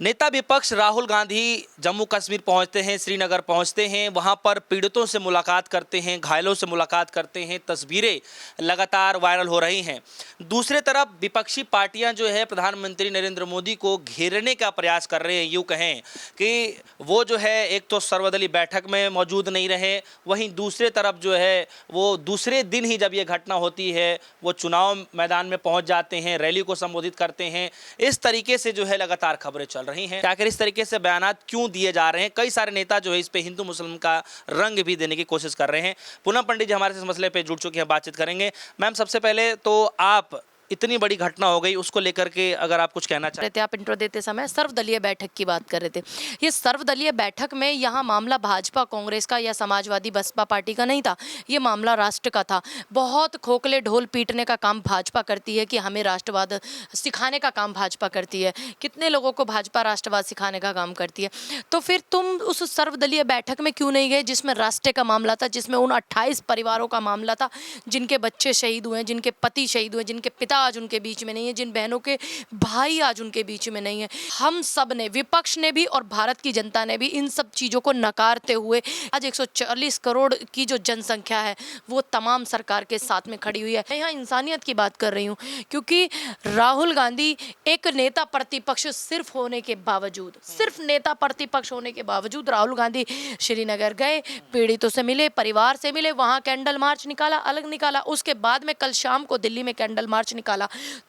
नेता विपक्ष राहुल गांधी जम्मू कश्मीर पहुंचते हैं, श्रीनगर पहुंचते हैं, वहां पर पीड़ितों से मुलाकात करते हैं, घायलों से मुलाकात करते हैं। तस्वीरें लगातार वायरल हो रही हैं। दूसरे तरफ विपक्षी पार्टियां जो है प्रधानमंत्री नरेंद्र मोदी को घेरने का प्रयास कर रहे हैं। यूँ कहें कि वो जो है एक तो सर्वदलीय बैठक में मौजूद नहीं रहे, वहीं दूसरे तरफ जो है वो दूसरे दिन ही जब ये घटना होती है वो चुनाव मैदान में पहुँच जाते हैं, रैली को संबोधित करते हैं। इस तरीके से जो है लगातार खबरें चल रही हैं कि आखिर इस तरीके से बयानात क्यों दिए जा रहे हैं। कई सारे नेता जो है इस पे हिंदू मुस्लिम का रंग भी देने की कोशिश कर रहे हैं। पूनम पंडित जी हमारे इस मसले पे जुड़ चुके हैं, बातचीत करेंगे। मैम, सबसे पहले तो आप इतनी बड़ी घटना हो गई उसको लेकर के अगर आप कुछ कहना चाहते थे। आप इंट्रो देते समय सर्वदलीय बैठक की बात कर रहे थे। ये सर्वदलीय बैठक में यहाँ मामला भाजपा कांग्रेस का या समाजवादी बसपा पार्टी का नहीं था, ये मामला राष्ट्र का था। बहुत खोखले ढोल पीटने का काम भाजपा करती है कि हमें राष्ट्रवाद सिखाने का काम भाजपा करती है। कितने लोगों को भाजपा राष्ट्रवाद सिखाने का काम करती है। तो फिर तुम उस सर्वदलीय बैठक में क्यों नहीं गए जिसमें राष्ट्र का मामला था, जिसमें उन 28 परिवारों का मामला था जिनके बच्चे शहीद हुए, जिनके पति शहीद हुए, जिनके पिता आज उनके बीच में नहीं है, जिन बहनों के भाई आज उनके बीच में नहीं है। हम सब ने, विपक्ष ने भी और भारत की जनता ने भी इन सब चीजों को नकारते हुए आज 140 करोड़ की जो जनसंख्या है वो तमाम सरकार के साथ में खड़ी हुई है। मैं यहाँ इंसानियत की बात कर रही हूँ क्योंकि राहुल गांधी एक नेता प्रतिपक्ष सिर्फ होने के बावजूद, सिर्फ नेता प्रतिपक्ष होने के बावजूद राहुल गांधी श्रीनगर गए, पीड़ितों से मिले, परिवार से मिले, वहां कैंडल मार्च निकाला, अलग निकाला। उसके बाद में कल शाम को दिल्ली में कैंडल मार्च निकाला।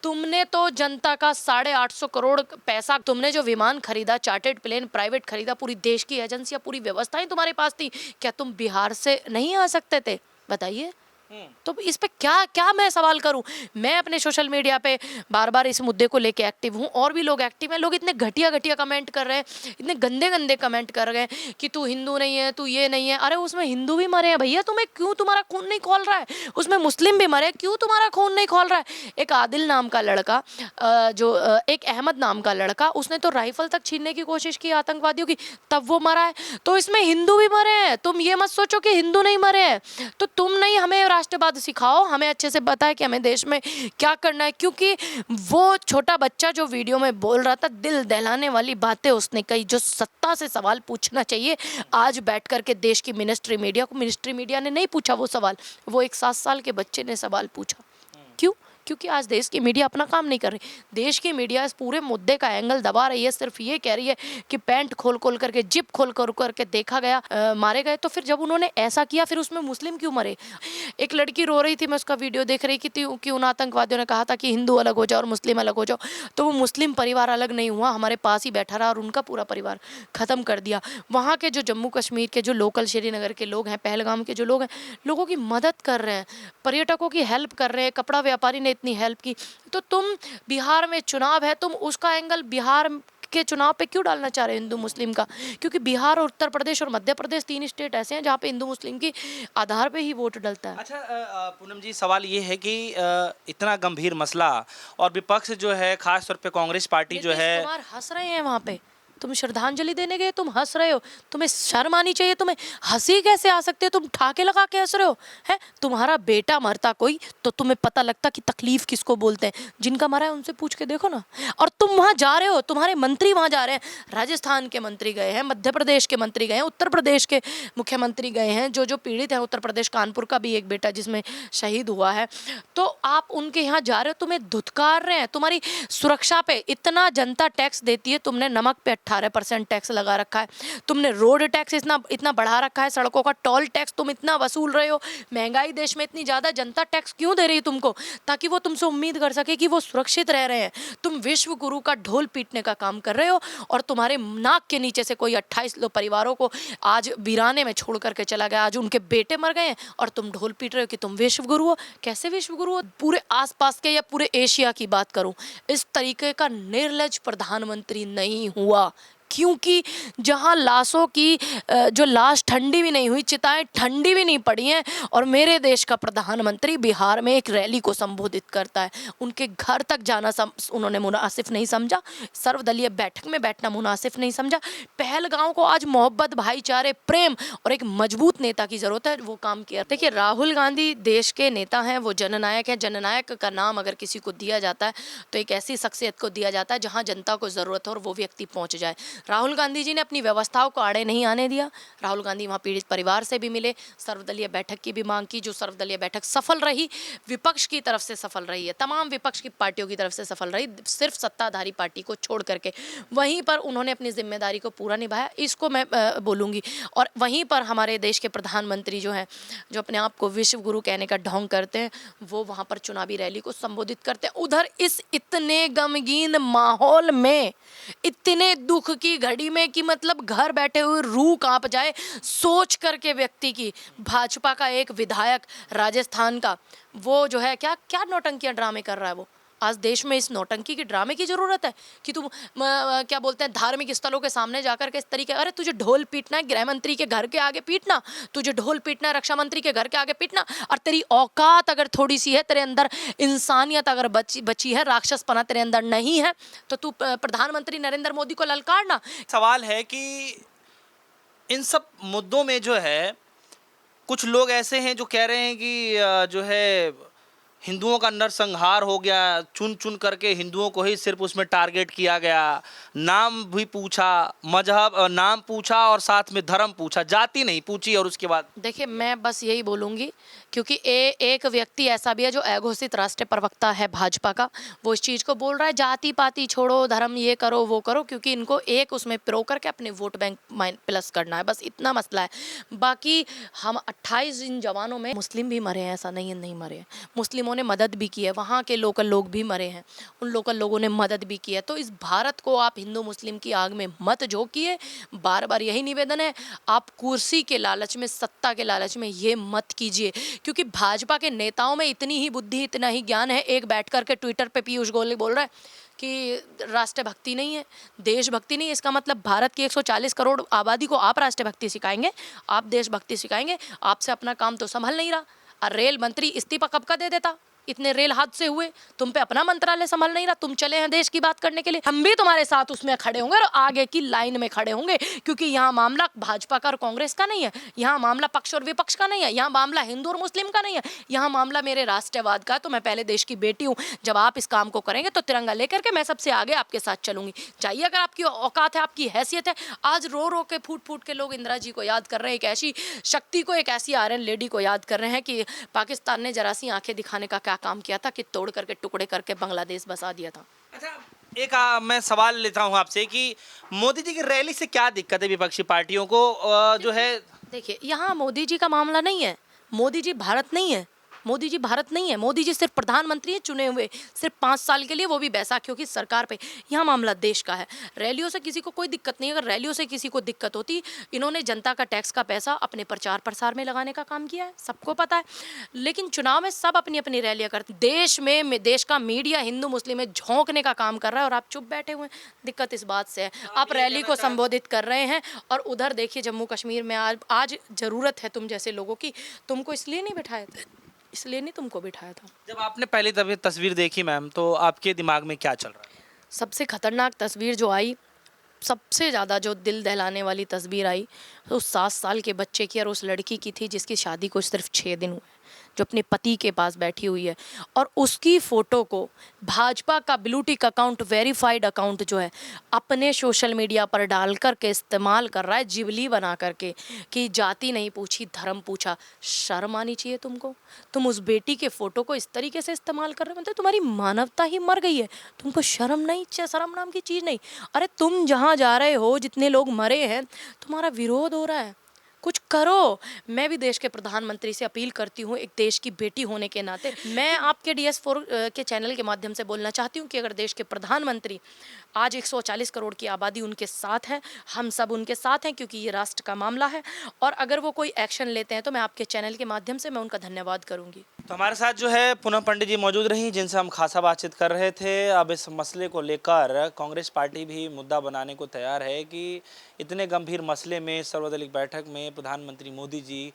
तुमने तो जनता का 850 करोड़ पैसा, तुमने जो विमान खरीदा, चार्टर्ड प्लेन प्राइवेट खरीदा, पूरी देश की एजेंसियां, पूरी व्यवस्थाएं तुम्हारे पास थी। क्या तुम बिहार से नहीं आ सकते थे? बताइए। तो इस पे क्या क्या मैं सवाल करूं? मैं अपने सोशल मीडिया पे बार बार इस मुद्दे को लेके एक्टिव हूं और भी लोग एक्टिव हैं। लोग इतने घटिया घटिया कमेंट कर रहे हैं, इतने गंदे गंदे कमेंट कर रहे हैं कि तू हिंदू नहीं है, तू ये नहीं है। अरे उसमें हिंदू भी मरे हैं भैया, तुम्हें क्यों तुम्हारा खून नहीं खोल रहा है? उसमें मुस्लिम भी मरे, क्यों तुम्हारा खून नहीं खोल रहा है? एक आदिल नाम का लड़का, एक अहमद नाम का लड़का, उसने तो राइफल तक छीनने की कोशिश की आतंकवादियों की, तब वो मरा है। तो इसमें हिंदू भी मरे हैं। तुम ये मत सोचो कि हिंदू नहीं मरे हैं। तो तुम नहीं हमें राष्ट्रवाद सिखाओ, हमें अच्छे से बताए कि हमें देश में क्या करना है। क्योंकि वो छोटा बच्चा जो वीडियो में बोल रहा था, दिल दहलाने वाली बातें उसने कही। जो सत्ता से सवाल पूछना चाहिए आज बैठ करके देश की मिनिस्ट्री मीडिया ने नहीं पूछा वो सवाल, वो एक 7 साल के बच्चे ने सवाल पूछा। क्यों? क्योंकि आज देश की मीडिया अपना काम नहीं कर रही। देश की मीडिया इस पूरे मुद्दे का एंगल दबा रही है, सिर्फ ये कह रही है कि पैंट खोल खोल करके, जिप खोल कर करके देखा गया, मारे गए। तो फिर जब उन्होंने ऐसा किया, फिर उसमें मुस्लिम क्यों मरे? एक लड़की रो रही थी, मैं उसका वीडियो देख रही थी कि उन आतंकवादियों ने कहा था कि हिंदू अलग हो जाओ और मुस्लिम अलग हो जाओ। तो वो मुस्लिम परिवार अलग नहीं हुआ, हमारे पास ही बैठा रहा और उनका पूरा परिवार खत्म कर दिया। वहाँ के जो जम्मू कश्मीर के जो लोकल श्रीनगर के लोग हैं, पहलगाम के जो लोग हैं, लोगों की मदद कर रहे हैं, पर्यटकों की हेल्प कर रहे हैं, कपड़ा व्यापारी ने इतनी हेल्प की। तो तुम बिहार में चुनाव है, तुम उसका एंगल बिहार के चुनाव पे क्यों डालना चाह रहे हैं हिंदू मुस्लिम का? क्योंकि बिहार और उत्तर प्रदेश और मध्य प्रदेश 3 स्टेट ऐसे हैं जहाँ पे हिंदू मुस्लिम की आधार पे ही वोट डलता है। अच्छा, पूनम जी, सवाल ये है कि इतना गंभीर मसला और विपक्ष जो है, खास तौर पे कांग्रेस पार्टी जो है, कुमार हंस रहे हैं वहाँ पे। तुम श्रद्धांजलि देने गए, तुम हंस रहे हो। तुम्हें शर्म आनी चाहिए। तुम्हें हंसी कैसे आ सकती है? तुम ठाके लगा के हंस रहे हो। है तुम्हारा बेटा मरता कोई तो तुम्हें पता लगता कि तकलीफ किसको बोलते हैं। जिनका मरा है उनसे पूछ के देखो ना। और तुम वहां जा रहे हो, तुम्हारे मंत्री वहां जा रहे हैं। राजस्थान के मंत्री गए हैं, मध्य प्रदेश के मंत्री गए हैं, उत्तर प्रदेश के मुख्यमंत्री गए हैं। जो पीड़ित है, उत्तर प्रदेश कानपुर का भी एक बेटा जिसमें शहीद हुआ है, तो आप उनके यहाँ जा रहे हो। तुम्हें धुतकार रहे हैं। तुम्हारी सुरक्षा पे इतना जनता टैक्स देती है, तुमने नमक पे 18% टैक्स लगा रखा है, तुमने रोड टैक्स इतना बढ़ा रखा है, सड़कों का टोल टैक्स तुम इतना वसूल रहे हो। महंगाई देश में इतनी ज्यादा, जनता टैक्स क्यों दे रही है तुमको? ताकि वो तुमसे उम्मीद कर सके कि वो सुरक्षित रह रहे हैं। तुम विश्व गुरु का ढोल पीटने का काम कर रहे हो और तुम्हारे नाक के नीचे से कोई 28 परिवारों को आज वीराने में छोड़ करके चला गया। आज उनके बेटे मर गए हैं और तुम ढोल पीट रहे हो कि तुम विश्व गुरु हो। कैसे विश्व गुरु हो? पूरे आसपास के या पूरे एशिया की बात करूं, इस तरीके का निर्लज प्रधानमंत्री नहीं हुआ। क्योंकि जहां लाशों की जो लाश ठंडी भी नहीं हुई, चिताएं ठंडी भी नहीं पड़ी हैं, और मेरे देश का प्रधानमंत्री बिहार में एक रैली को संबोधित करता है, उनके घर तक जाना उन्होंने मुनासिब नहीं समझा, सर्वदलीय बैठक में बैठना मुनासिब नहीं समझा। पहलगांव को आज मोहब्बत, भाईचारे, प्रेम और एक मजबूत नेता की जरूरत है, वो काम किया। देखिए, राहुल गांधी देश के नेता हैं, वो जननायक हैं। जननायक का नाम अगर किसी को दिया जाता है तो एक ऐसी शख्सियत को दिया जाता है जहां जनता को ज़रूरत हो और वो व्यक्ति पहुंच जाए। राहुल गांधी जी ने अपनी व्यवस्थाओं को आड़े नहीं आने दिया। राहुल गांधी वहां पीड़ित परिवार से भी मिले, सर्वदलीय बैठक की भी मांग की, जो सर्वदलीय बैठक सफल रही, विपक्ष की तरफ से सफल रही है, तमाम विपक्ष की पार्टियों की तरफ से सफल रही, सिर्फ सत्ताधारी पार्टी को छोड़ करके। वहीं पर उन्होंने अपनी जिम्मेदारी को पूरा निभाया, इसको मैं बोलूँगी। और वहीं पर हमारे देश के प्रधानमंत्री जो हैं, जो अपने आप को विश्व गुरु कहने का ढोंग करते हैं, वो वहाँ पर चुनावी रैली को संबोधित करते हैं। उधर इस इतने गमगीन माहौल में, इतने दुख की घड़ी में कि मतलब घर बैठे हुए रूह कांप जाए सोच करके व्यक्ति की, भाजपा का एक विधायक राजस्थान का, वो जो है क्या क्या नौटंकियां ड्रामे कर रहा है। वो आज देश में इस नौटंकी के ड्रामे की जरूरत है कि तुम क्या बोलते हैं, धार्मिक स्थलों के सामने जाकर के इस तरीके, अरे तुझे ढोल पीटना है गृह मंत्री के घर के आगे पीटना, तुझे ढोल पीटना है रक्षा मंत्री के घर के आगे पीटना, और तेरी औकात अगर थोड़ी सी है, तेरे अंदर इंसानियत अगर बची है, राक्षसपना तेरे अंदर नहीं है, तो तू प्रधानमंत्री नरेंद्र मोदी को ललकारना। सवाल है कि इन सब मुद्दों में जो है कुछ लोग ऐसे हैं जो कह रहे हैं कि जो है हिंदुओं का नरसंहार हो गया, चुन चुन करके हिंदुओं को ही सिर्फ उसमें टारगेट किया गया, नाम भी पूछा, मजहब नाम पूछा और साथ में धर्म पूछा, जाति नहीं पूछी। और उसके बाद देखिए, मैं बस यही बोलूँगी, क्योंकि एक व्यक्ति ऐसा भी है जो अघोषित राष्ट्रीय प्रवक्ता है भाजपा का, वो इस चीज़ को बोल रहा है जाति पाति छोड़ो, धर्म ये करो वो करो, क्योंकि इनको एक उसमें प्रो करके अपने वोट बैंक प्लस करना है, बस इतना मसला है। बाकी हम 28 इन जवानों में मुस्लिम भी मरे हैं, ऐसा नहीं है नहीं मरे हैं, मुस्लिमों ने मदद भी की है, वहाँ के लोकल लोग भी मरे हैं, उन लोकल लोगों ने मदद भी की है। तो इस भारत को आप हिंदू मुस्लिम की आग में मत झोंकिए, बार बार यही निवेदन है। आप कुर्सी के लालच में, सत्ता के लालच में ये मत कीजिए, क्योंकि भाजपा के नेताओं में इतनी ही बुद्धि, इतना ही ज्ञान है। एक बैठ करके ट्विटर पे पीयूष गोयल बोल रहा है कि राष्ट्रभक्ति नहीं है, देशभक्ति नहीं है। इसका मतलब भारत की 140 करोड़ आबादी को आप राष्ट्रभक्ति सिखाएंगे, आप देशभक्ति सिखाएंगे? आपसे अपना काम तो संभल नहीं रहा। और रेल मंत्री इस्तीफा कब का दे देता? इतने रेल हादसे हुए, तुम पे अपना मंत्रालय संभल नहीं रहा, तुम चले हैं देश की बात करने के लिए। हम भी तुम्हारे साथ उसमें खड़े होंगे और आगे की लाइन में खड़े होंगे, क्योंकि यहाँ मामला भाजपा का और कांग्रेस का नहीं है, यहाँ मामला पक्ष और विपक्ष का नहीं है, यहाँ मामला हिंदू और मुस्लिम का नहीं है, यहाँ मामला मेरे राष्ट्रवाद का। तो मैं पहले देश की बेटी हूँ, जब आप इस काम को करेंगे तो तिरंगा लेकर के मैं सबसे आगे आपके साथ चलूंगी। चाहिए अगर आपकी औकात है, आपकी हैसियत है। आज रो रो के फूट फूट के लोग इंदिरा जी को याद कर रहे हैं, एक ऐसी शक्ति को, एक ऐसी आयरन लेडी को याद कर रहे हैं कि पाकिस्तान ने जरा सी आंखें दिखाने का काम किया था कि तोड़ करके टुकड़े करके बांग्लादेश बसा दिया था। अच्छा, एक मैं सवाल लेता हूं आपसे कि मोदी जी की रैली से क्या दिक्कत है विपक्षी पार्टियों को? जो है, देखिए, यहाँ मोदी जी का मामला नहीं है, मोदी जी भारत नहीं है, मोदी जी भारत नहीं है, मोदी जी सिर्फ प्रधानमंत्री हैं चुने हुए, सिर्फ 5 साल के लिए, वो भी बैसाखियों की सरकार पे। यहाँ मामला देश का है। रैलियों से किसी को कोई दिक्कत नहीं है। अगर रैलियों से किसी को दिक्कत होती, इन्होंने जनता का टैक्स का पैसा अपने प्रचार प्रसार में लगाने का काम किया है, सबको पता है। लेकिन चुनाव में सब अपनी अपनी रैलियाँ करते। देश में देश का मीडिया हिंदू मुस्लिम में झोंकने का काम कर रहा है और आप चुप बैठे हुए हैं। दिक्कत इस बात से है, आप रैली को संबोधित कर रहे हैं और उधर देखिए जम्मू कश्मीर में आज ज़रूरत है तुम जैसे लोगों की। तुमको इसलिए नहीं बिठाया था, इसलिए नहीं तुमको बिठाया था। जब आपने पहली दफे तस्वीर देखी मैम, तो आपके दिमाग में क्या चल रहा है? सबसे खतरनाक तस्वीर जो आई, सबसे ज़्यादा जो दिल दहलाने वाली तस्वीर आई, तो उस 7 साल के बच्चे की और उस लड़की की थी जिसकी शादी को सिर्फ 6 दिन हुए, जो अपने पति के पास बैठी हुई है, और उसकी फ़ोटो को भाजपा का blue tick account, verified account जो है, अपने सोशल मीडिया पर डाल कर के इस्तेमाल कर रहा है, जिबली बना करके कि जाति नहीं पूछी, धर्म पूछा। शर्म आनी चाहिए तुमको। तुम उस बेटी के फ़ोटो को इस तरीके से इस्तेमाल कर रहे हो, मतलब तुम्हारी मानवता ही मर गई है। तुमको शर्म नहीं, शर्म नाम की चीज़ नहीं। अरे तुम जहाँ जा रहे हो, जितने लोग मरे हैं, तुम्हारा विरोध हो रहा है, कुछ करो। मैं भी देश के प्रधानमंत्री से अपील करती हूँ, एक देश की बेटी होने के नाते मैं आपके DS4 के चैनल के माध्यम से बोलना चाहती हूँ कि अगर देश के प्रधानमंत्री, आज 140 करोड़ की आबादी उनके साथ है, हम सब उनके साथ हैं, क्योंकि ये राष्ट्र का मामला है, और अगर वो कोई एक्शन लेते हैं तो मैं आपके चैनल के माध्यम से मैं उनका धन्यवाद करूँगी। तो हमारे साथ जो है पूनम पंडित जी मौजूद रही, जिनसे हम खासा बातचीत कर रहे थे। अब इस मसले को लेकर कांग्रेस पार्टी भी मुद्दा बनाने को तैयार है कि इतने गंभीर मसले में सर्वदलीय बैठक में प्रधानमंत्री मोदी जी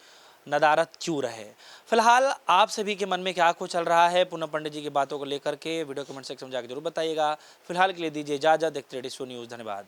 नदारद क्यों रहे। फिलहाल आप सभी के मन में क्या कुछ चल रहा है पूनम पंडित जी की बातों को लेकर के वीडियो कमेंट सेक्शन में जाकर जरूर बताइएगा। फिलहाल के लिए दीजिए इजाजत। देखते रहिए DSO न्यूज़। धन्यवाद।